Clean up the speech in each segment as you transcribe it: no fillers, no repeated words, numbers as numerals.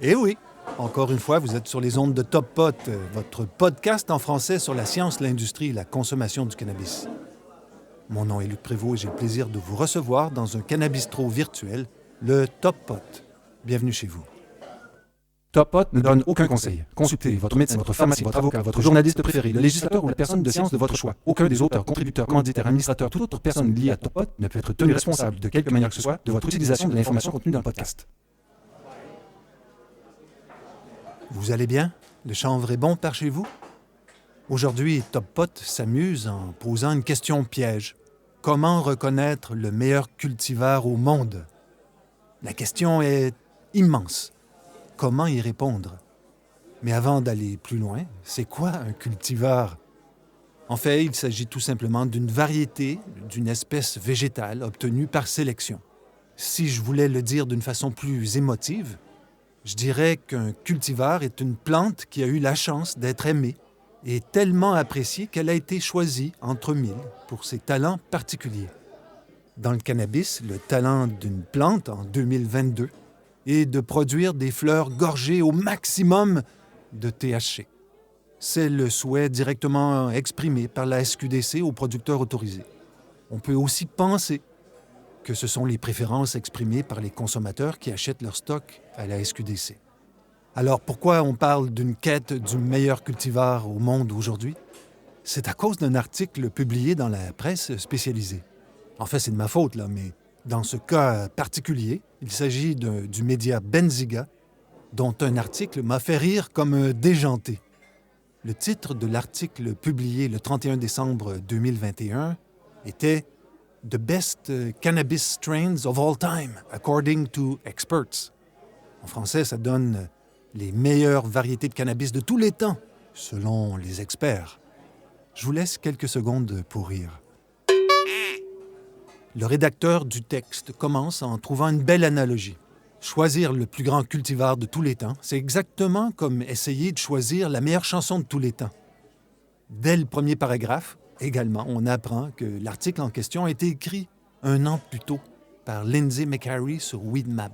Eh oui, encore une fois, vous êtes sur les ondes de Top Pot, votre podcast en français sur la science, l'industrie et la consommation du cannabis. Mon nom est Luc Prévost et j'ai le plaisir de vous recevoir dans un cannabistro virtuel, le Top Pot. Bienvenue chez vous. Top Pot ne donne aucun conseil. Consultez votre médecin, votre pharmacien, votre avocat, votre journaliste préféré, le législateur ou la personne de science de votre choix. Aucun des auteurs, contributeurs, commanditaires, administrateurs, toute autre personne liée à Top Pot ne peut être tenu responsable de quelque manière que ce soit de votre utilisation de l'information contenue dans le podcast. Vous allez bien? Le chanvre est bon par chez vous? Aujourd'hui, Top Pot s'amuse en posant une question piège. Comment reconnaître le meilleur cultivar au monde? La question est immense. Comment y répondre? Mais avant d'aller plus loin, c'est quoi un cultivar? En fait, il s'agit tout simplement d'une variété d'une espèce végétale obtenue par sélection. Si je voulais le dire d'une façon plus émotive, je dirais qu'un cultivar est une plante qui a eu la chance d'être aimée et tellement appréciée qu'elle a été choisie entre mille pour ses talents particuliers. Dans le cannabis, le talent d'une plante en 2022 est de produire des fleurs gorgées au maximum de THC. C'est le souhait directement exprimé par la SQDC aux producteurs autorisés. On peut aussi penser que ce sont les préférences exprimées par les consommateurs qui achètent leur stock à la SQDC. Alors pourquoi on parle d'une quête du meilleur cultivar au monde aujourd'hui? C'est à cause d'un article publié dans la presse spécialisée. En fait, c'est de ma faute, là, mais dans ce cas particulier, il s'agit du média Benziga, dont un article m'a fait rire comme un déjanté. Le titre de l'article publié le 31 décembre 2021 était « The best cannabis strains of all time, according to experts ». En français, ça donne « les meilleures variétés de cannabis de tous les temps, selon les experts ». Je vous laisse quelques secondes pour rire. Le rédacteur du texte commence en trouvant une belle analogie. Choisir le plus grand cultivar de tous les temps, c'est exactement comme essayer de choisir la meilleure chanson de tous les temps. Dès le premier paragraphe, également, on apprend que l'article en question a été écrit 1 an plus tôt par Lindsay McCary sur Weedmap.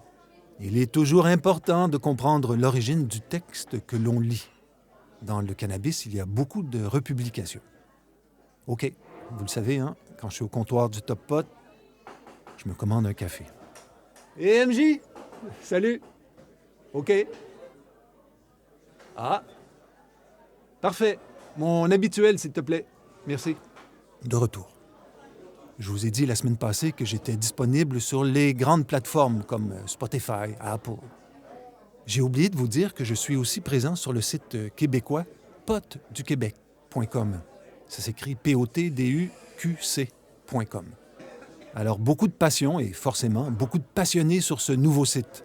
Il est toujours important de comprendre l'origine du texte que l'on lit. Dans le cannabis, il y a beaucoup de republications. OK, vous le savez, hein, quand je suis au comptoir du Top Pot, je me commande un café. Et MJ, salut. OK. Ah. Parfait. Mon habituel, s'il te plaît. Merci. De retour. Je vous ai dit la semaine passée que j'étais disponible sur les grandes plateformes comme Spotify, Apple. J'ai oublié de vous dire que je suis aussi présent sur le site québécois potduquebec.com. Ça s'écrit potduqc.com. Alors, beaucoup de passion et forcément beaucoup de passionnés sur ce nouveau site.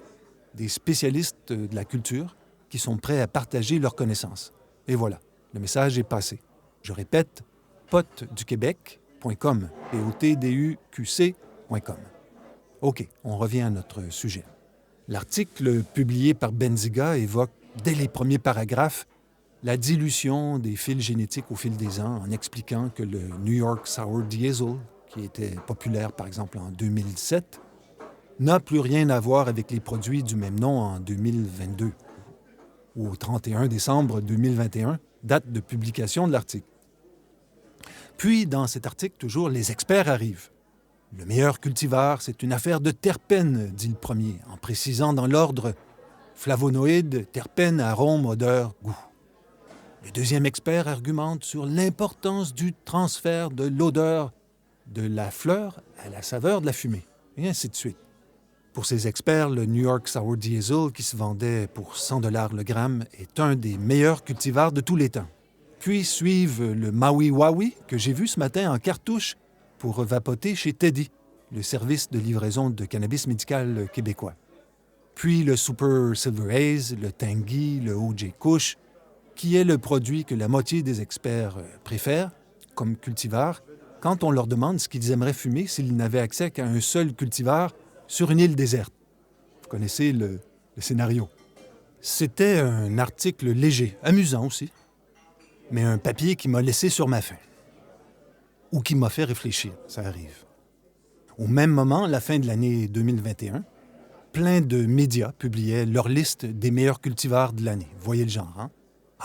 Des spécialistes de la culture qui sont prêts à partager leurs connaissances. Et voilà, le message est passé. Je répète, potduquebec.com, potduqc.com. OK, on revient à notre sujet. L'article publié par Benziga évoque, dès les premiers paragraphes, la dilution des fils génétiques au fil des ans en expliquant que le New York Sour Diesel, qui était populaire par exemple en 2007, n'a plus rien à voir avec les produits du même nom en 2022, ou au 31 décembre 2021, date de publication de l'article. Puis, dans cet article, toujours, les experts arrivent. Le meilleur cultivar, c'est une affaire de terpènes, dit le premier, en précisant dans l'ordre flavonoïdes, terpènes, arômes, odeurs, goût. Le deuxième expert argumente sur l'importance du transfert de l'odeur de la fleur à la saveur de la fumée, et ainsi de suite. Pour ces experts, le New York Sour Diesel, qui se vendait pour 100 $ le gramme, est un des meilleurs cultivars de tous les temps. Puis suivent le Maui Waui, que j'ai vu ce matin en cartouche pour vapoter chez Teddy, le service de livraison de cannabis médical québécois. Puis le Super Silver Haze, le Tanguy, le OJ Kush, qui est le produit que la moitié des experts préfèrent comme cultivar quand on leur demande ce qu'ils aimeraient fumer s'ils n'avaient accès qu'à un seul cultivar sur une île déserte. Vous connaissez le scénario. C'était un article léger, amusant aussi, mais un papier qui m'a laissé sur ma faim. Ou qui m'a fait réfléchir, ça arrive. Au même moment, la fin de l'année 2021, plein de médias publiaient leur liste des meilleurs cultivars de l'année. Vous voyez le genre, hein?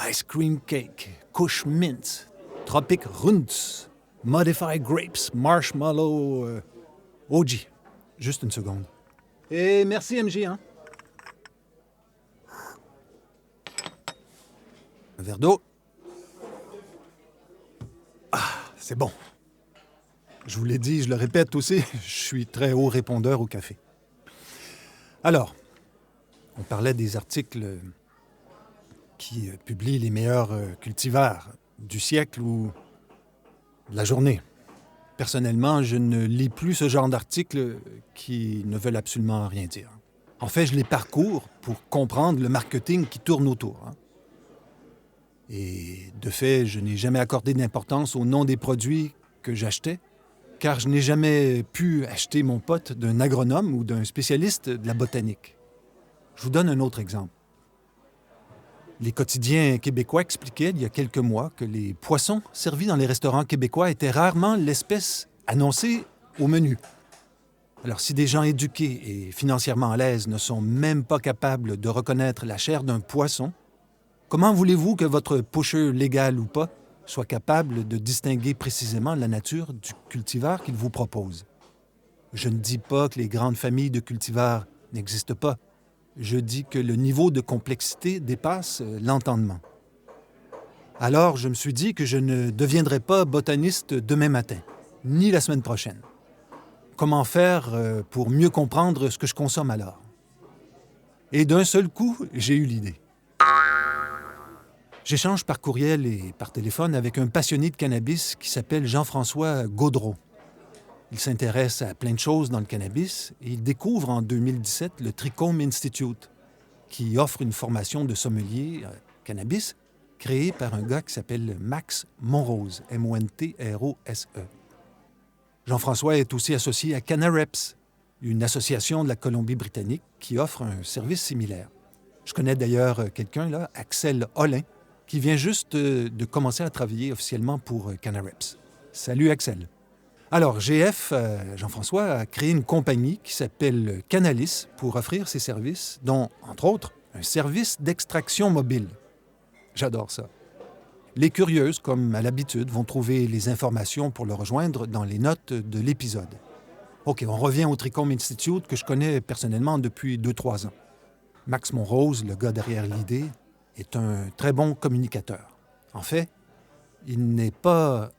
Ice Cream Cake, Kush Mint, Tropic Runts, Modified Grapes, Marshmallow, OG. Juste une seconde. Et merci, MJ, hein? Un verre d'eau. Ah, c'est bon. Je vous l'ai dit, je le répète aussi, je suis très haut répondeur au café. Alors, on parlait des articles qui publient les meilleurs cultivars du siècle ou de la journée. Personnellement, je ne lis plus ce genre d'articles qui ne veulent absolument rien dire. En fait, je les parcours pour comprendre le marketing qui tourne autour. Et de fait, je n'ai jamais accordé d'importance au nom des produits que j'achetais, car je n'ai jamais pu acheter mon pot d'un agronome ou d'un spécialiste de la botanique. Je vous donne un autre exemple. Les quotidiens québécois expliquaient il y a quelques mois que les poissons servis dans les restaurants québécois étaient rarement l'espèce annoncée au menu. Alors, si des gens éduqués et financièrement à l'aise ne sont même pas capables de reconnaître la chair d'un poisson, comment voulez-vous que votre pusher légal ou pas soit capable de distinguer précisément la nature du cultivar qu'il vous propose? Je ne dis pas que les grandes familles de cultivars n'existent pas. Je dis que le niveau de complexité dépasse l'entendement. Alors, je me suis dit que je ne deviendrais pas botaniste demain matin, ni la semaine prochaine. Comment faire pour mieux comprendre ce que je consomme alors? Et d'un seul coup, j'ai eu l'idée. J'échange par courriel et par téléphone avec un passionné de cannabis qui s'appelle Jean-François Gaudreau. Il s'intéresse à plein de choses dans le cannabis et il découvre en 2017 le Trichome Institute, qui offre une formation de sommelier cannabis créée par un gars qui s'appelle Max Monrose, M-O-N-T-R-O-S-E. Jean-François est aussi associé à Canareps, une association de la Colombie-Britannique qui offre un service similaire. Je connais d'ailleurs quelqu'un, là, Axel Hollin, qui vient juste de commencer à travailler officiellement pour Canareps. Salut Axel. Alors, GF, Jean-François, a créé une compagnie qui s'appelle Canalis pour offrir ses services, dont, entre autres, un service d'extraction mobile. J'adore ça. Les curieuses, comme à l'habitude, vont trouver les informations pour le rejoindre dans les notes de l'épisode. OK, on revient au Trichome Institute que je connais personnellement depuis 2-3 ans. Max Monrose, le gars derrière l'idée, est un très bon communicateur. En fait, il n'est pas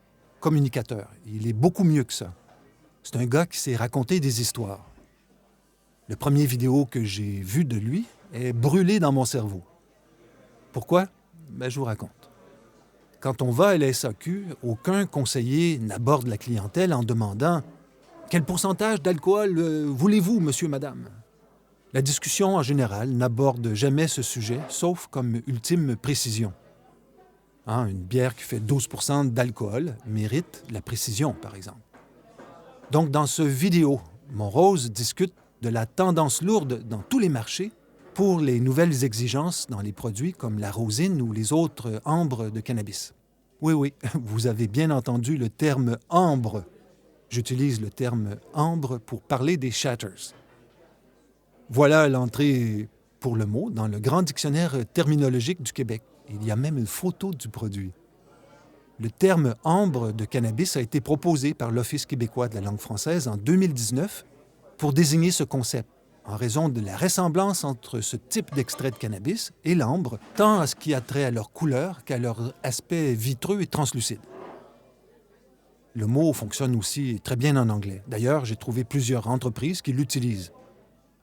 communicateur. Il est beaucoup mieux que ça. C'est un gars qui sait raconter des histoires. Le premier vidéo que j'ai vu de lui est brûlé dans mon cerveau. Pourquoi? Je vous raconte. Quand on va à la SAQ, aucun conseiller n'aborde la clientèle en demandant « Quel pourcentage d'alcool voulez-vous, monsieur, madame? » La discussion, en général, n'aborde jamais ce sujet, sauf comme ultime précision. Une bière qui fait 12 % d'alcool mérite la précision, par exemple. Donc, dans ce vidéo, Monrose discute de la tendance lourde dans tous les marchés pour les nouvelles exigences dans les produits comme la rosine ou les autres ambres de cannabis. Oui, vous avez bien entendu le terme ambre. J'utilise le terme ambre pour parler des shatters. Voilà l'entrée pour le mot dans le Grand Dictionnaire terminologique du Québec. Il y a même une photo du produit. Le terme ambre de cannabis a été proposé par l'Office québécois de la langue française en 2019 pour désigner ce concept, en raison de la ressemblance entre ce type d'extrait de cannabis et l'ambre, tant à ce qui a trait à leur couleur qu'à leur aspect vitreux et translucide. Le mot fonctionne aussi très bien en anglais. D'ailleurs, j'ai trouvé plusieurs entreprises qui l'utilisent.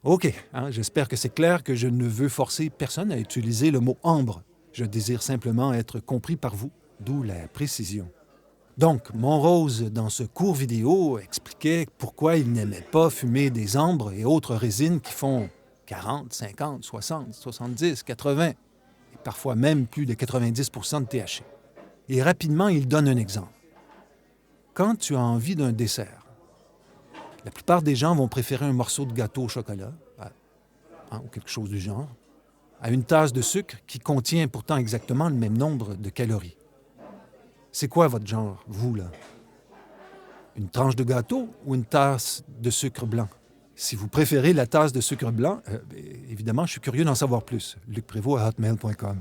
OK, j'espère que c'est clair que je ne veux forcer personne à utiliser le mot ambre. Je désire simplement être compris par vous, d'où la précision. Donc, Monrose, dans ce court vidéo, expliquait pourquoi il n'aimait pas fumer des ambres et autres résines qui font 40, 50, 60, 70, 80 et parfois même plus de 90 % de THC. Et rapidement, il donne un exemple. Quand tu as envie d'un dessert, la plupart des gens vont préférer un morceau de gâteau au chocolat, ou quelque chose du genre, à une tasse de sucre qui contient pourtant exactement le même nombre de calories. C'est quoi votre genre, vous, là? Une tranche de gâteau ou une tasse de sucre blanc? Si vous préférez la tasse de sucre blanc, évidemment, je suis curieux d'en savoir plus. lucprévost@hotmail.com.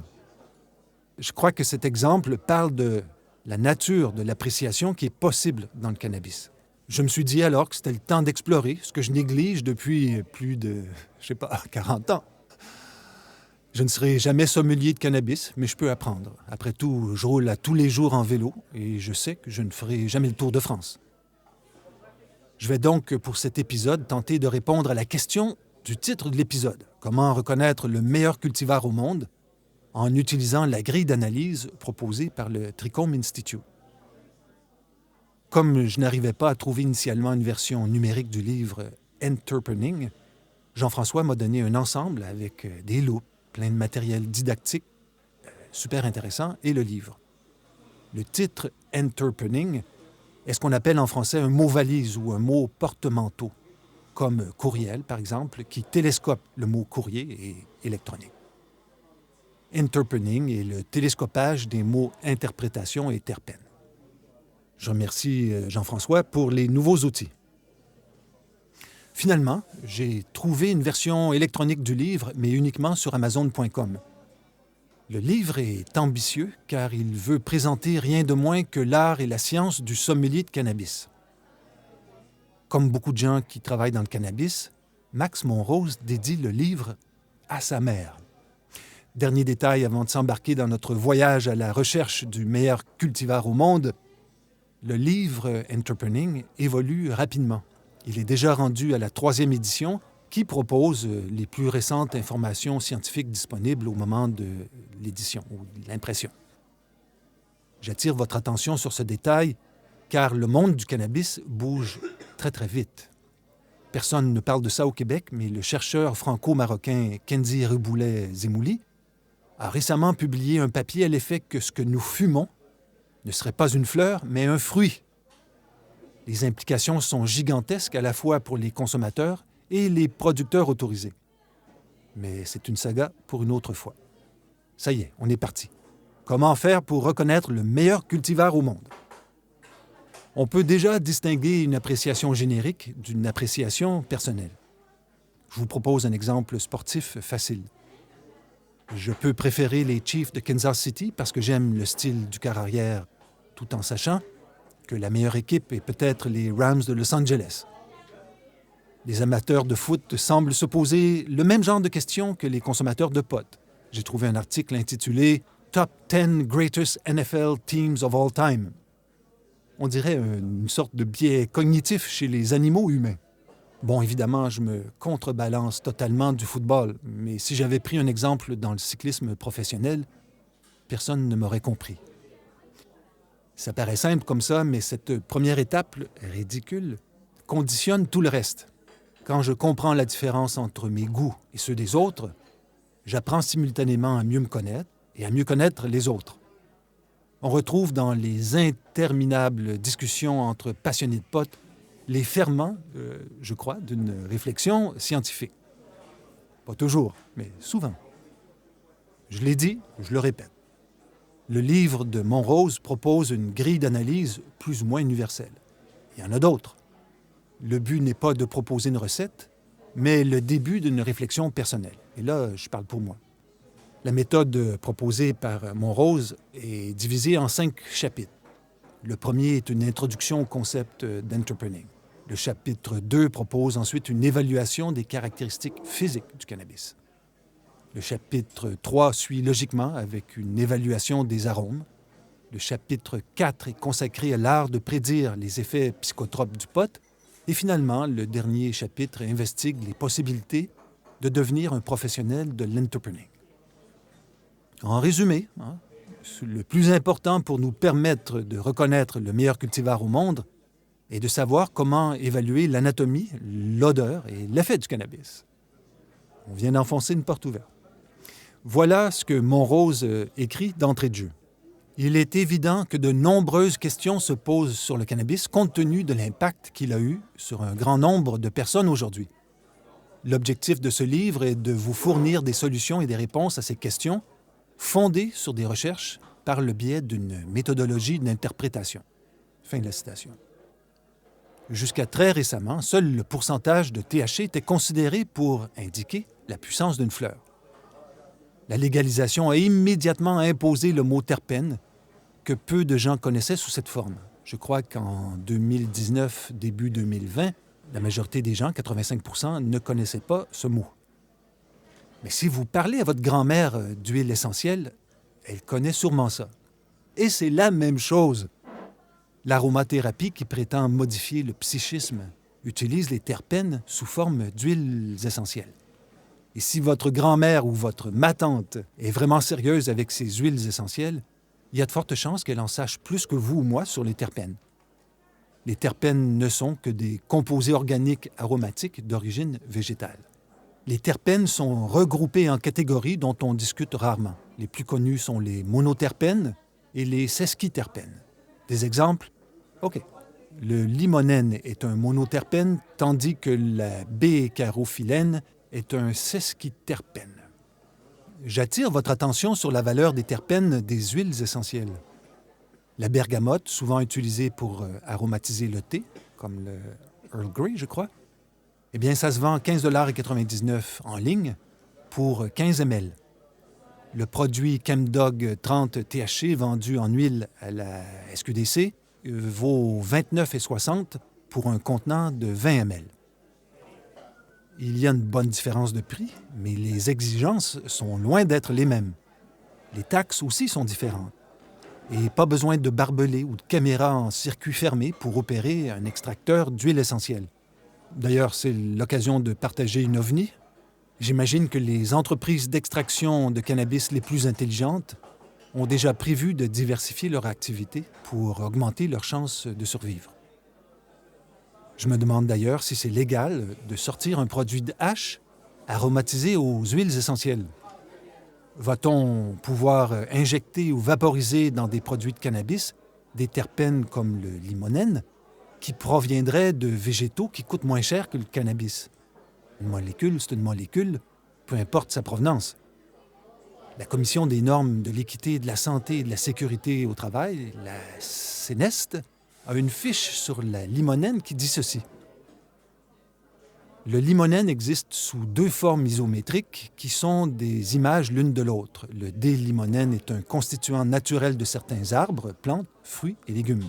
Je crois que cet exemple parle de la nature de l'appréciation qui est possible dans le cannabis. Je me suis dit alors que c'était le temps d'explorer ce que je néglige depuis plus de, 40 ans. Je ne serai jamais sommelier de cannabis, mais je peux apprendre. Après tout, je roule à tous les jours en vélo et je sais que je ne ferai jamais le Tour de France. Je vais donc, pour cet épisode, tenter de répondre à la question du titre de l'épisode. Comment reconnaître le meilleur cultivar au monde en utilisant la grille d'analyse proposée par le Trichome Institute. Comme je n'arrivais pas à trouver initialement une version numérique du livre Entreprening, Jean-François m'a donné un ensemble avec des loupes, plein de matériel didactique, super intéressant, et le livre. Le titre Entreprening est ce qu'on appelle en français un mot valise ou un mot porte-manteau, comme courriel, par exemple, qui télescope le mot courrier et électronique. Entreprening est le télescopage des mots interprétation et terpènes. Je remercie Jean-François pour les nouveaux outils. Finalement, j'ai trouvé une version électronique du livre, mais uniquement sur Amazon.com. Le livre est ambitieux car il veut présenter rien de moins que l'art et la science du sommelier de cannabis. Comme beaucoup de gens qui travaillent dans le cannabis, Max Monrose dédie le livre à sa mère. Dernier détail avant de s'embarquer dans notre voyage à la recherche du meilleur cultivar au monde, le livre Entreprening évolue rapidement. Il est déjà rendu à la 3e édition qui propose les plus récentes informations scientifiques disponibles au moment de l'édition ou de l'impression. J'attire votre attention sur ce détail car le monde du cannabis bouge très très vite. Personne ne parle de ça au Québec, mais le chercheur franco-marocain Kenzi Riboulet-Zemouli a récemment publié un papier à l'effet que ce que nous fumons ne serait pas une fleur, mais un fruit. Les implications sont gigantesques à la fois pour les consommateurs et les producteurs autorisés. Mais c'est une saga pour une autre fois. Ça y est, on est parti. Comment faire pour reconnaître le meilleur cultivar au monde? On peut déjà distinguer une appréciation générique d'une appréciation personnelle. Je vous propose un exemple sportif facile. Je peux préférer les Chiefs de Kansas City parce que j'aime le style du quart arrière, tout en sachant que la meilleure équipe est peut-être les Rams de Los Angeles. Les amateurs de foot semblent se poser le même genre de questions que les consommateurs de pot. J'ai trouvé un article intitulé « Top 10 Greatest NFL Teams of All Time ». On dirait une sorte de biais cognitif chez les animaux humains. Bon, évidemment, je me contrebalance totalement du football, mais si j'avais pris un exemple dans le cyclisme professionnel, personne ne m'aurait compris. Ça paraît simple comme ça, mais cette première étape, ridicule, conditionne tout le reste. Quand je comprends la différence entre mes goûts et ceux des autres, j'apprends simultanément à mieux me connaître et à mieux connaître les autres. On retrouve dans les interminables discussions entre passionnés de pot les ferments, je crois, d'une réflexion scientifique. Pas toujours, mais souvent. Je l'ai dit, je le répète. Le livre de Monrose propose une grille d'analyse plus ou moins universelle. Il y en a d'autres. Le but n'est pas de proposer une recette, mais le début d'une réflexion personnelle. Et là, je parle pour moi. La méthode proposée par Monrose est divisée en 5 chapitres. Le premier est une introduction au concept d'entrepreneurship. Le chapitre 2 propose ensuite une évaluation des caractéristiques physiques du cannabis. Le chapitre 3 suit logiquement avec une évaluation des arômes. Le chapitre 4 est consacré à l'art de prédire les effets psychotropes du pot. Et finalement, le dernier chapitre investigue les possibilités de devenir un professionnel de l'entrepreneurship. En résumé, le plus important pour nous permettre de reconnaître le meilleur cultivar au monde est de savoir comment évaluer l'anatomie, l'odeur et l'effet du cannabis. On vient d'enfoncer une porte ouverte. Voilà ce que Monrose écrit d'entrée de jeu. Il est évident que de nombreuses questions se posent sur le cannabis compte tenu de l'impact qu'il a eu sur un grand nombre de personnes aujourd'hui. L'objectif de ce livre est de vous fournir des solutions et des réponses à ces questions fondées sur des recherches par le biais d'une méthodologie d'interprétation. Fin de la citation. Jusqu'à très récemment, seul le pourcentage de THC était considéré pour indiquer la puissance d'une fleur. La légalisation a immédiatement imposé le mot terpène, que peu de gens connaissaient sous cette forme. Je crois qu'en 2019, début 2020, la majorité des gens, 85%, ne connaissaient pas ce mot. Mais si vous parlez à votre grand-mère d'huile essentielle, elle connaît sûrement ça. Et c'est la même chose. L'aromathérapie, qui prétend modifier le psychisme, utilise les terpènes sous forme d'huiles essentielles. Et si votre grand-mère ou votre ma-tante est vraiment sérieuse avec ces huiles essentielles, il y a de fortes chances qu'elle en sache plus que vous ou moi sur les terpènes. Les terpènes ne sont que des composés organiques aromatiques d'origine végétale. Les terpènes sont regroupés en catégories dont on discute rarement. Les plus connus sont les monoterpènes et les sesquiterpènes. Des exemples? OK. Le limonène est un monoterpène, tandis que la bécarophyllène est un sesquiterpène. J'attire votre attention sur la valeur des terpènes des huiles essentielles. La bergamote, souvent utilisée pour aromatiser le thé, comme le Earl Grey, je crois, eh bien, ça se vend 15,99 $ en ligne pour 15 ml. Le produit Chemdog 30 THC vendu en huile à la SQDC vaut 29,60 $ pour un contenant de 20 ml. Il y a une bonne différence de prix, mais les exigences sont loin d'être les mêmes. Les taxes aussi sont différentes. Et pas besoin de barbelés ou de caméras en circuit fermé pour opérer un extracteur d'huile essentielle. D'ailleurs, c'est l'occasion de partager une ovni. J'imagine que les entreprises d'extraction de cannabis les plus intelligentes ont déjà prévu de diversifier leur activité pour augmenter leurs chances de survivre. Je me demande d'ailleurs si c'est légal de sortir un produit de hache aromatisé aux huiles essentielles. Va-t-on pouvoir injecter ou vaporiser dans des produits de cannabis des terpènes comme le limonène qui proviendraient de végétaux qui coûtent moins cher que le cannabis? Une molécule, c'est une molécule, peu importe sa provenance. La Commission des normes de l'équité, de la santé et de la sécurité au travail, la CNEST, a une fiche sur la limonène qui dit ceci. Le limonène existe sous 2 formes isométriques qui sont des images l'une de l'autre. Le D-limonène est un constituant naturel de certains arbres, plantes, fruits et légumes.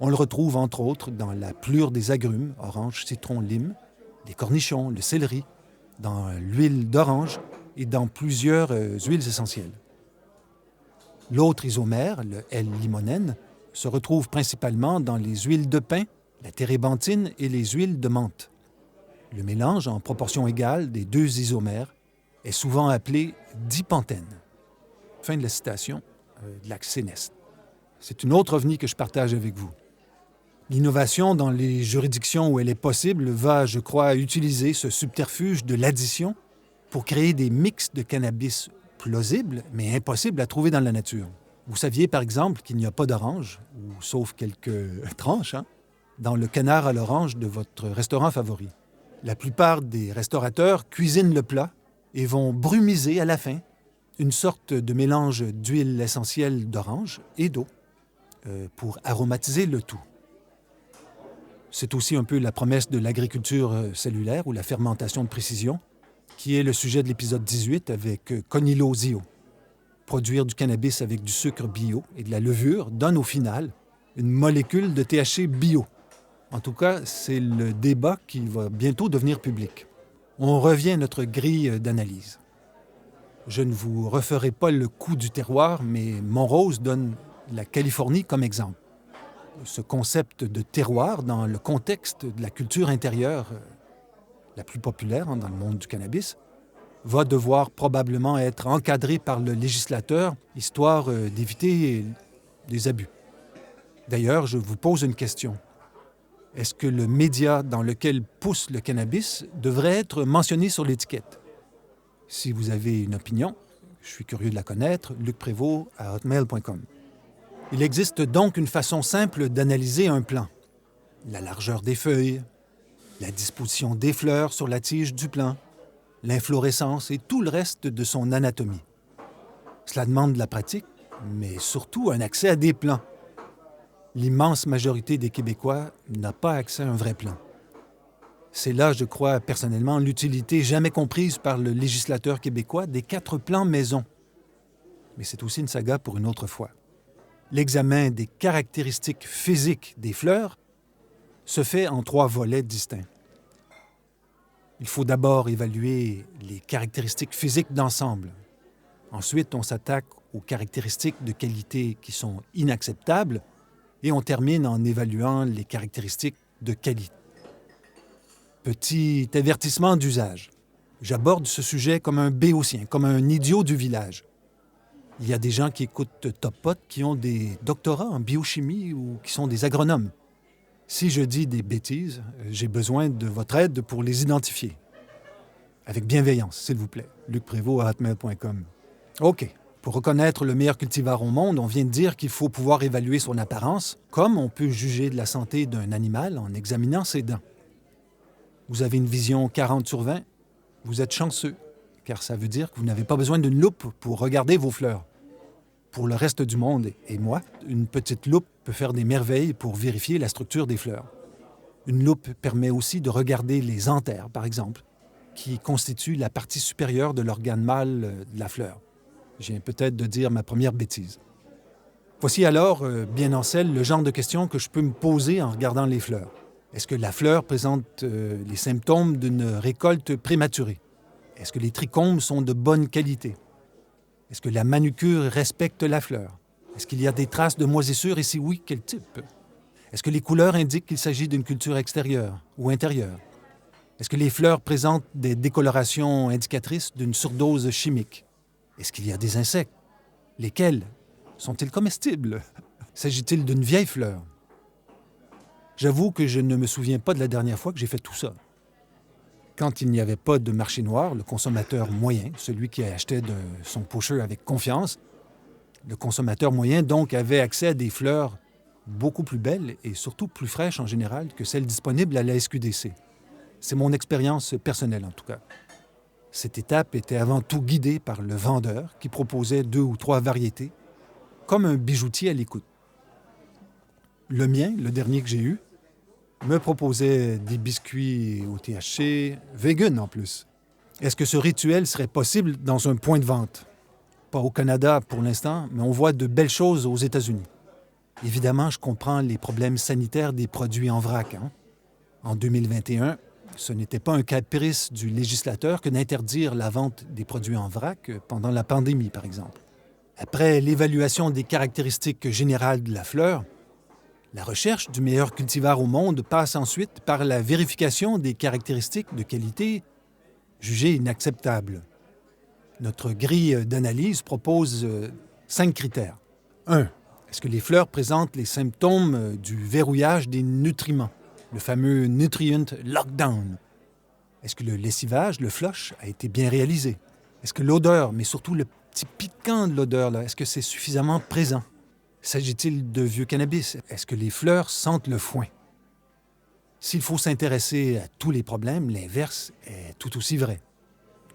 On le retrouve entre autres dans la pelure des agrumes, orange, citron, lime, les cornichons, le céleri, dans l'huile d'orange et dans plusieurs huiles essentielles. L'autre isomère, le L-limonène, se retrouve principalement dans les huiles de pin, la térébenthine et les huiles de menthe. Le mélange en proportion égale des 2 isomères est souvent appelé dipentène. Fin de la citation de la CNEST. C'est une autre ovni que je partage avec vous. L'innovation dans les juridictions où elle est possible va, je crois, utiliser ce subterfuge de l'addition pour créer des mix de cannabis plausibles, mais impossibles à trouver dans la nature. Vous saviez, par exemple, qu'il n'y a pas d'orange, ou sauf quelques tranches, dans le canard à l'orange de votre restaurant favori. La plupart des restaurateurs cuisinent le plat et vont brumiser à la fin une sorte de mélange d'huile essentielle d'orange et d'eau pour aromatiser le tout. C'est aussi un peu la promesse de l'agriculture cellulaire ou la fermentation de précision, qui est le sujet de l'épisode 18 avec Conilo Zio. Produire du cannabis avec du sucre bio et de la levure donne au final une molécule de THC bio. En tout cas, c'est le débat qui va bientôt devenir public. On revient à notre grille d'analyse. Je ne vous referai pas le coup du terroir, mais Montrose donne la Californie comme exemple. Ce concept de terroir dans le contexte de la culture intérieure la plus populaire dans le monde du cannabis va devoir probablement être encadré par le législateur, histoire d'éviter des abus. D'ailleurs, je vous pose une question. Est-ce que le média dans lequel pousse le cannabis devrait être mentionné sur l'étiquette? Si vous avez une opinion, je suis curieux de la connaître, lucprévost@hotmail.com. Il existe donc une façon simple d'analyser un plant. La largeur des feuilles, la disposition des fleurs sur la tige du plant, l'inflorescence et tout le reste de son anatomie. Cela demande de la pratique, mais surtout un accès à des plants. l'immense majorité des Québécois n'a pas accès à un vrai plan. C'est là, je crois personnellement, l'utilité jamais comprise par le législateur québécois des 4 plans maison. Mais c'est aussi une saga pour une autre fois. L'examen des caractéristiques physiques des fleurs se fait en 3 volets distincts. Il faut d'abord évaluer les caractéristiques physiques d'ensemble. Ensuite, on s'attaque aux caractéristiques de qualité qui sont inacceptables et on termine en évaluant les caractéristiques de qualité. Petit avertissement d'usage. J'aborde ce sujet comme un béotien, comme un idiot du village. Il y a des gens qui écoutent Top Pot qui ont des doctorats en biochimie ou qui sont des agronomes. Si je dis des bêtises, j'ai besoin de votre aide pour les identifier. Avec bienveillance, s'il vous plaît. lucprévost@hotmail.com. OK. Pour reconnaître le meilleur cultivar au monde, on vient de dire qu'il faut pouvoir évaluer son apparence, comme on peut juger de la santé d'un animal en examinant ses dents. Vous avez une vision 40/20, vous êtes chanceux, car ça veut dire que vous n'avez pas besoin d'une loupe pour regarder vos fleurs. Pour le reste du monde et moi, une petite loupe peut faire des merveilles pour vérifier la structure des fleurs. Une loupe permet aussi de regarder les anthères, par exemple, qui constituent la partie supérieure de l'organe mâle de la fleur. Je viens peut-être de dire ma première bêtise. Voici alors, bien en selle, le genre de questions que je peux me poser en regardant les fleurs. Est-ce que la fleur présente les symptômes d'une récolte prématurée? Est-ce que les trichomes sont de bonne qualité? Est-ce que la manucure respecte la fleur? Est-ce qu'il y a des traces de moisissure et si oui, quel type? Est-ce que les couleurs indiquent qu'il s'agit d'une culture extérieure ou intérieure? Est-ce que les fleurs présentent des décolorations indicatrices d'une surdose chimique? Est-ce qu'il y a des insectes? Lesquels? Sont-ils comestibles? S'agit-il d'une vieille fleur? J'avoue que je ne me souviens pas de la dernière fois que j'ai fait tout ça. Quand il n'y avait pas de marché noir, le consommateur moyen, celui qui achetait de son pocheur avec confiance, le consommateur moyen donc avait accès à des fleurs beaucoup plus belles et surtout plus fraîches en général que celles disponibles à la SQDC. C'est mon expérience personnelle en tout cas. Cette étape était avant tout guidée par le vendeur qui proposait 2 ou 3 variétés, comme un bijoutier à l'écoute. Le mien, le dernier que j'ai eu, me proposait des biscuits au THC, vegan en plus. Est-ce que ce rituel serait possible dans un point de vente? Pas au Canada pour l'instant, mais on voit de belles choses aux États-Unis. Évidemment, je comprends les problèmes sanitaires des produits en vrac. En 2021, ce n'était pas un caprice du législateur que d'interdire la vente des produits en vrac pendant la pandémie, par exemple. Après l'évaluation des caractéristiques générales de la fleur, la recherche du meilleur cultivar au monde passe ensuite par la vérification des caractéristiques de qualité jugées inacceptables. Notre grille d'analyse propose 5 critères. 1. Est-ce que les fleurs présentent les symptômes du verrouillage des nutriments, le fameux nutrient lockdown? Est-ce que le lessivage, le flush, a été bien réalisé? Est-ce que l'odeur, mais surtout le petit piquant de l'odeur, est-ce que c'est suffisamment présent? S'agit-il de vieux cannabis? Est-ce que les fleurs sentent le foin? S'il faut s'intéresser à tous les problèmes, l'inverse est tout aussi vrai.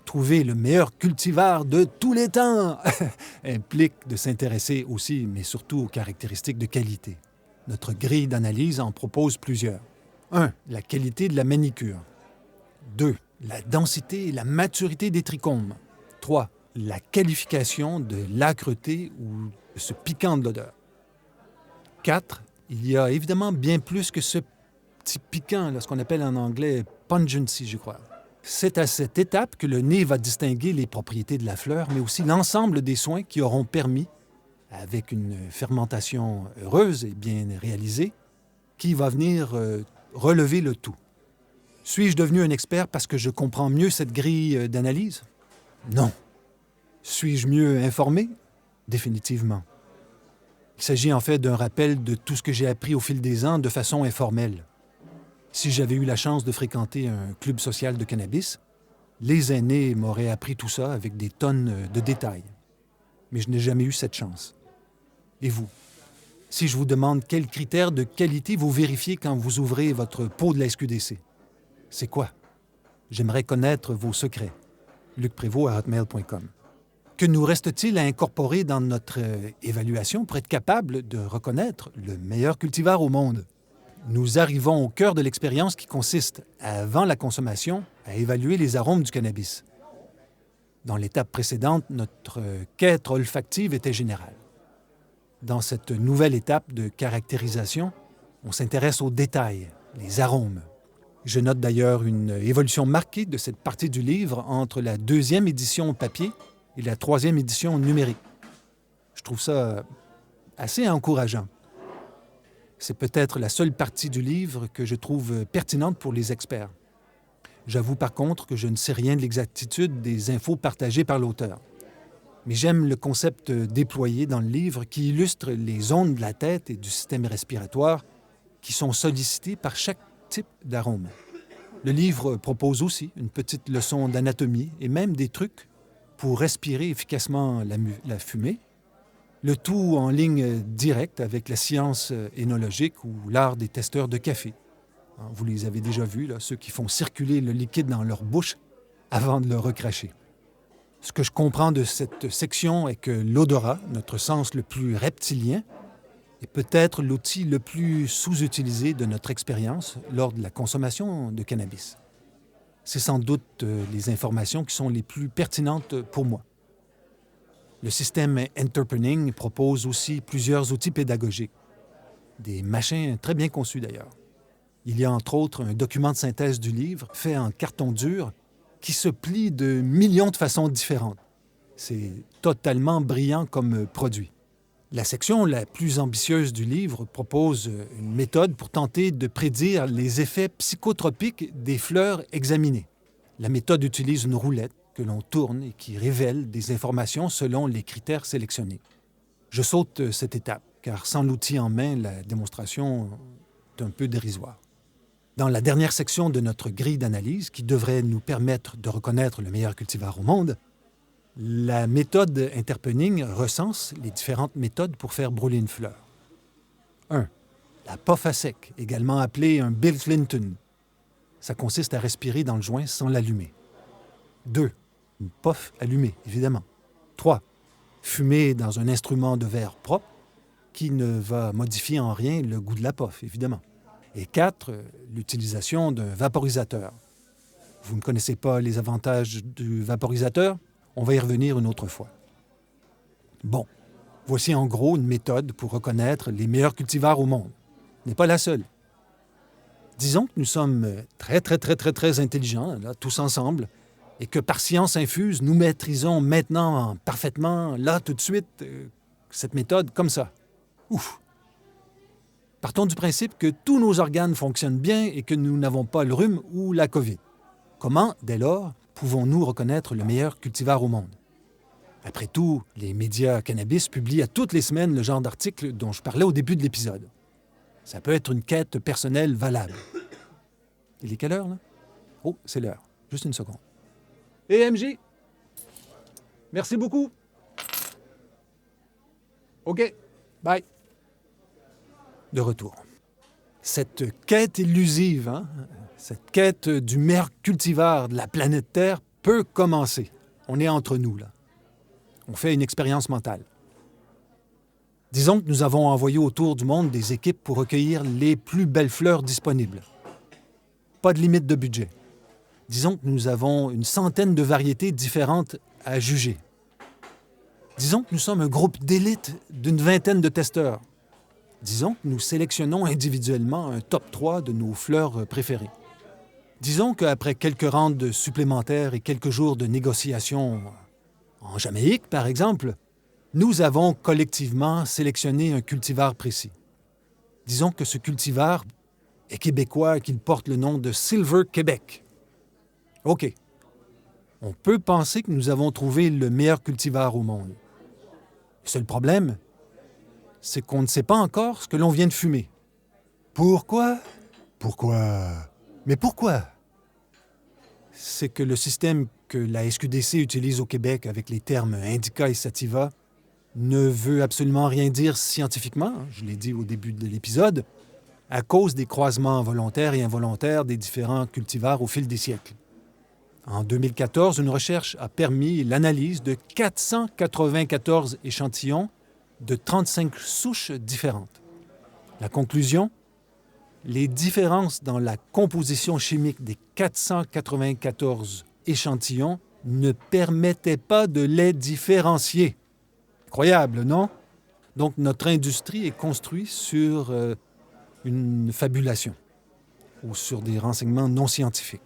Trouver le meilleur cultivar de tous les temps implique de s'intéresser aussi, mais surtout aux caractéristiques de qualité. Notre grille d'analyse en propose plusieurs. 1. La qualité de la manicure. 2. La densité et la maturité des trichomes. 3. La qualification de l'âcreté ou de ce piquant de l'odeur. 4. Il y a évidemment bien plus que ce petit piquant, ce qu'on appelle en anglais pungency, je crois. C'est à cette étape que le nez va distinguer les propriétés de la fleur, mais aussi l'ensemble des soins qui auront permis, avec une fermentation heureuse et bien réalisée, qui va venir relever le tout. Suis-je devenu un expert parce que je comprends mieux cette grille d'analyse? Non. Suis-je mieux informé? Définitivement. Il s'agit en fait d'un rappel de tout ce que j'ai appris au fil des ans de façon informelle. Si j'avais eu la chance de fréquenter un club social de cannabis, les aînés m'auraient appris tout ça avec des tonnes de détails. Mais je n'ai jamais eu cette chance. Et vous? Si je vous demande quels critères de qualité vous vérifiez quand vous ouvrez votre pot de la SQDC, c'est quoi? J'aimerais connaître vos secrets. lucprévost@hotmail.com. Que nous reste-t-il à incorporer dans notre évaluation pour être capable de reconnaître le meilleur cultivar au monde? Nous arrivons au cœur de l'expérience qui consiste, avant la consommation, à évaluer les arômes du cannabis. Dans l'étape précédente, notre quête olfactive était générale. Dans cette nouvelle étape de caractérisation, on s'intéresse aux détails, les arômes. Je note d'ailleurs une évolution marquée de cette partie du livre entre la 2e édition papier et la 3e édition numérique. Je trouve ça assez encourageant. C'est peut-être la seule partie du livre que je trouve pertinente pour les experts. J'avoue par contre que je ne sais rien de l'exactitude des infos partagées par l'auteur. Mais j'aime le concept déployé dans le livre qui illustre les zones de la tête et du système respiratoire qui sont sollicitées par chaque type d'arôme. Le livre propose aussi une petite leçon d'anatomie et même des trucs pour respirer efficacement la fumée, le tout en ligne directe avec la science énologique ou l'art des testeurs de café. Vous les avez déjà vus, là, ceux qui font circuler le liquide dans leur bouche avant de le recracher. Ce que je comprends de cette section est que l'odorat, notre sens le plus reptilien, est peut-être l'outil le plus sous-utilisé de notre expérience lors de la consommation de cannabis. C'est sans doute les informations qui sont les plus pertinentes pour moi. Le système Entrepening propose aussi plusieurs outils pédagogiques, des machins très bien conçus d'ailleurs. Il y a entre autres un document de synthèse du livre fait en carton dur qui se plie de millions de façons différentes. C'est totalement brillant comme produit. La section la plus ambitieuse du livre propose une méthode pour tenter de prédire les effets psychotropiques des fleurs examinées. La méthode utilise une roulette que l'on tourne et qui révèle des informations selon les critères sélectionnés. Je saute cette étape, car sans l'outil en main, la démonstration est un peu dérisoire. Dans la dernière section de notre grille d'analyse, qui devrait nous permettre de reconnaître le meilleur cultivar au monde, la méthode Entrepening recense les différentes méthodes pour faire brûler une fleur. 1. La puff à sec, également appelée un Bill Clinton. Ça consiste à respirer dans le joint sans l'allumer. 2. Une puff allumée, évidemment. 3. Fumer dans un instrument de verre propre qui ne va modifier en rien le goût de la puff, évidemment. Et 4. L'utilisation d'un vaporisateur. Vous ne connaissez pas les avantages du vaporisateur? On va y revenir une autre fois. Bon, voici en gros une méthode pour reconnaître les meilleurs cultivars au monde. Ce n'est pas la seule. Disons que nous sommes très intelligents, là, tous ensemble, et que par science infuse, nous maîtrisons maintenant parfaitement, là, tout de suite, cette méthode comme ça. Ouf! Partons du principe que tous nos organes fonctionnent bien et que nous n'avons pas le rhume ou la COVID. Comment, dès lors, pouvons-nous reconnaître le meilleur cultivar au monde? Après tout, les médias cannabis publient à toutes les semaines le genre d'article dont je parlais au début de l'épisode. Ça peut être une quête personnelle valable. Il est quelle heure, là? Oh, c'est l'heure. Juste une seconde. Et MJ? Merci beaucoup. OK. Bye. De retour. Cette quête illusive, cette quête du meilleur cultivar de la planète Terre peut commencer. On est entre nous, là. On fait une expérience mentale. Disons que nous avons envoyé autour du monde des équipes pour recueillir les plus belles fleurs disponibles. Pas de limite de budget. Disons que nous avons une centaine de variétés différentes à juger. Disons que nous sommes un groupe d'élite d'une vingtaine de testeurs. Disons que nous sélectionnons individuellement un top 3 de nos fleurs préférées. Disons qu'après quelques rounds supplémentaires et quelques jours de négociations en Jamaïque, par exemple, nous avons collectivement sélectionné un cultivar précis. Disons que ce cultivar est québécois et qu'il porte le nom de Silver Québec. OK. On peut penser que nous avons trouvé le meilleur cultivar au monde. Le seul problème, c'est qu'on ne sait pas encore ce que l'on vient de fumer. Pourquoi? Mais pourquoi? C'est que le système que la SQDC utilise au Québec avec les termes indica et sativa ne veut absolument rien dire scientifiquement, je l'ai dit au début de l'épisode, à cause des croisements volontaires et involontaires des différents cultivars au fil des siècles. En 2014, une recherche a permis l'analyse de 494 échantillons de 35 souches différentes. La conclusion? Les différences dans la composition chimique des 494 échantillons ne permettaient pas de les différencier. Incroyable, non? Donc, notre industrie est construite sur une fabulation ou sur des renseignements non scientifiques.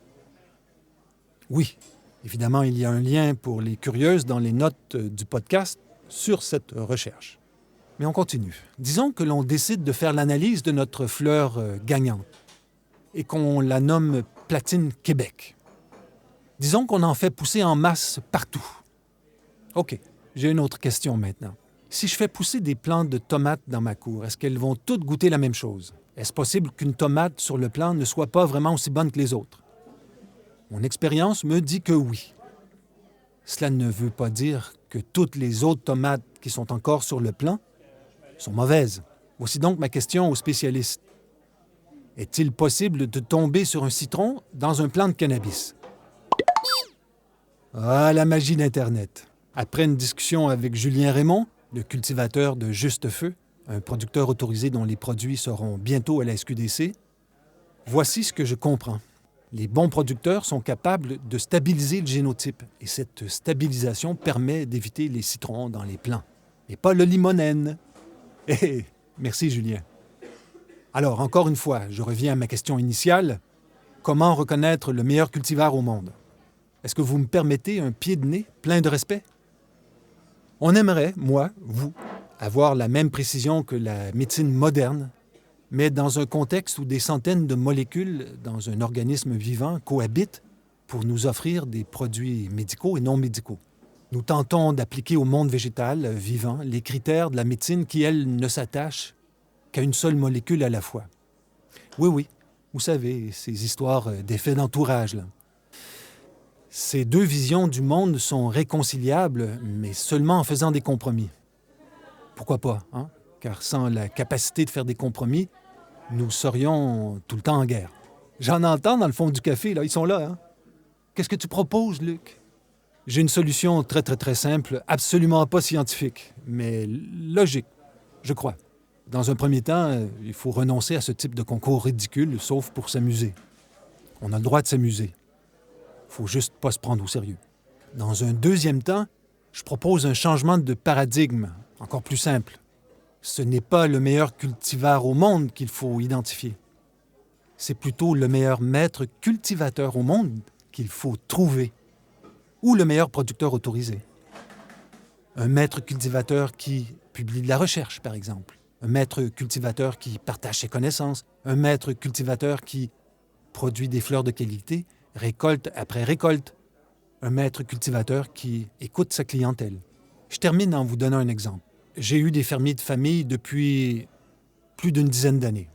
Oui, évidemment, il y a un lien pour les curieuses dans les notes du podcast sur cette recherche. Mais on continue. Disons que l'on décide de faire l'analyse de notre fleur gagnante et qu'on la nomme Platine Québec. Disons qu'on en fait pousser en masse partout. OK, j'ai une autre question maintenant. Si je fais pousser des plantes de tomates dans ma cour, est-ce qu'elles vont toutes goûter la même chose? Est-ce possible qu'une tomate sur le plan ne soit pas vraiment aussi bonne que les autres? Mon expérience me dit que oui. Cela ne veut pas dire que toutes les autres tomates qui sont encore sur le plan sont mauvaises. Voici donc ma question aux spécialistes. Est-il possible de tomber sur un citron dans un plant de cannabis? Ah, la magie d'Internet. Après une discussion avec Julien Raymond, le cultivateur de Juste Feu, un producteur autorisé dont les produits seront bientôt à la SQDC, voici ce que je comprends. Les bons producteurs sont capables de stabiliser le génotype et cette stabilisation permet d'éviter les citrons dans les plants. Et pas le limonène. Merci Julien. Alors, encore une fois, je reviens à ma question initiale. Comment reconnaître le meilleur cultivar au monde? Est-ce que vous me permettez un pied de nez plein de respect? On aimerait, moi, vous, avoir la même précision que la médecine moderne, mais dans un contexte où des centaines de molécules dans un organisme vivant cohabitent pour nous offrir des produits médicaux et non médicaux. Nous tentons d'appliquer au monde végétal vivant les critères de la médecine qui, elle, ne s'attache qu'à une seule molécule à la fois. Oui, vous savez, ces histoires d'effets d'entourage, là. Ces deux visions du monde sont réconciliables, mais seulement en faisant des compromis. Pourquoi pas, hein? Car sans la capacité de faire des compromis, nous serions tout le temps en guerre. J'en entends dans le fond du café, là, ils sont là, hein? Qu'est-ce que tu proposes, Luc? J'ai une solution très simple, absolument pas scientifique, mais logique, je crois. Dans un premier temps, il faut renoncer à ce type de concours ridicule, sauf pour s'amuser. On a le droit de s'amuser. Faut juste pas se prendre au sérieux. Dans un deuxième temps, je propose un changement de paradigme, encore plus simple. Ce n'est pas le meilleur cultivar au monde qu'il faut identifier. C'est plutôt le meilleur maître cultivateur au monde qu'il faut trouver, ou le meilleur producteur autorisé. Un maître cultivateur qui publie de la recherche, par exemple. Un maître cultivateur qui partage ses connaissances. Un maître cultivateur qui produit des fleurs de qualité, récolte après récolte. Un maître cultivateur qui écoute sa clientèle. Je termine en vous donnant un exemple. J'ai eu des fermiers de famille depuis plus d'une dizaine d'années.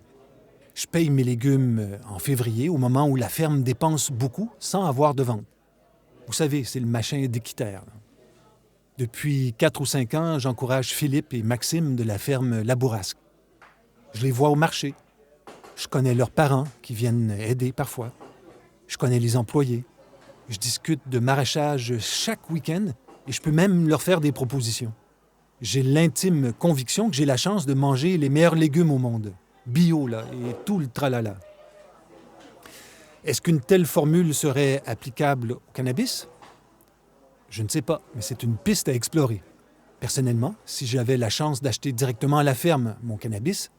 Je paye mes légumes en février, au moment où la ferme dépense beaucoup sans avoir de vente. Vous savez, c'est le machin d'équiterre. Depuis 4 ou 5 ans, j'encourage Philippe et Maxime de la ferme Labourasque. Je les vois au marché. Je connais leurs parents qui viennent aider parfois. Je connais les employés. Je discute de maraîchage chaque week-end et je peux même leur faire des propositions. J'ai l'intime conviction que j'ai la chance de manger les meilleurs légumes au monde. Bio, là, et tout le tralala. Est-ce qu'une telle formule serait applicable au cannabis? Je ne sais pas, mais c'est une piste à explorer. Personnellement, si j'avais la chance d'acheter directement à la ferme mon cannabis,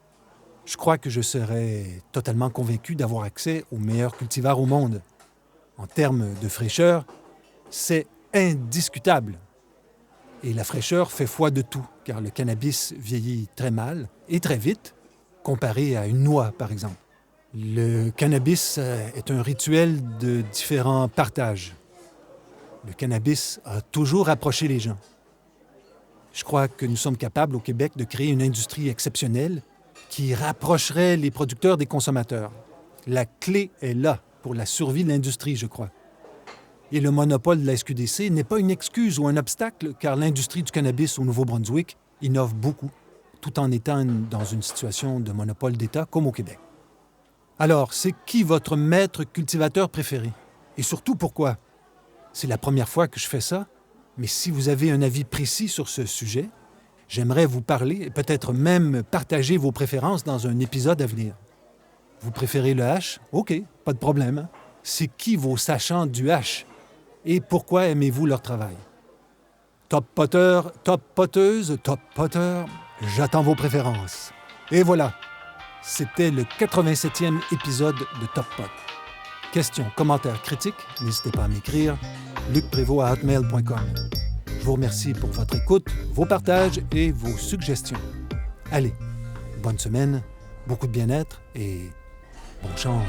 je crois que je serais totalement convaincu d'avoir accès au meilleur cultivar au monde. En termes de fraîcheur, c'est indiscutable. Et la fraîcheur fait foi de tout, car le cannabis vieillit très mal et très vite, comparé à une noix, par exemple. Le cannabis est un rituel de différents partages. Le cannabis a toujours rapproché les gens. Je crois que nous sommes capables au Québec de créer une industrie exceptionnelle qui rapprocherait les producteurs des consommateurs. La clé est là pour la survie de l'industrie, je crois. Et le monopole de la SQDC n'est pas une excuse ou un obstacle, car l'industrie du cannabis au Nouveau-Brunswick innove beaucoup, tout en étant dans une situation de monopole d'État comme au Québec. Alors, c'est qui votre maître cultivateur préféré? Et surtout, pourquoi? C'est la première fois que je fais ça, mais si vous avez un avis précis sur ce sujet, j'aimerais vous parler et peut-être même partager vos préférences dans un épisode à venir. Vous préférez le hash? OK, pas de problème. Hein? C'est qui vos sachants du hash? Et pourquoi aimez-vous leur travail? Top Potter, top Potteuse, top Potter, j'attends vos préférences. Et voilà, c'était le 87e épisode de Top Pot. Questions, commentaires, critiques, n'hésitez pas à m'écrire. lucprévost@hotmail.com. Je vous remercie pour votre écoute, vos partages et vos suggestions. Allez, bonne semaine, beaucoup de bien-être et bon chanvre.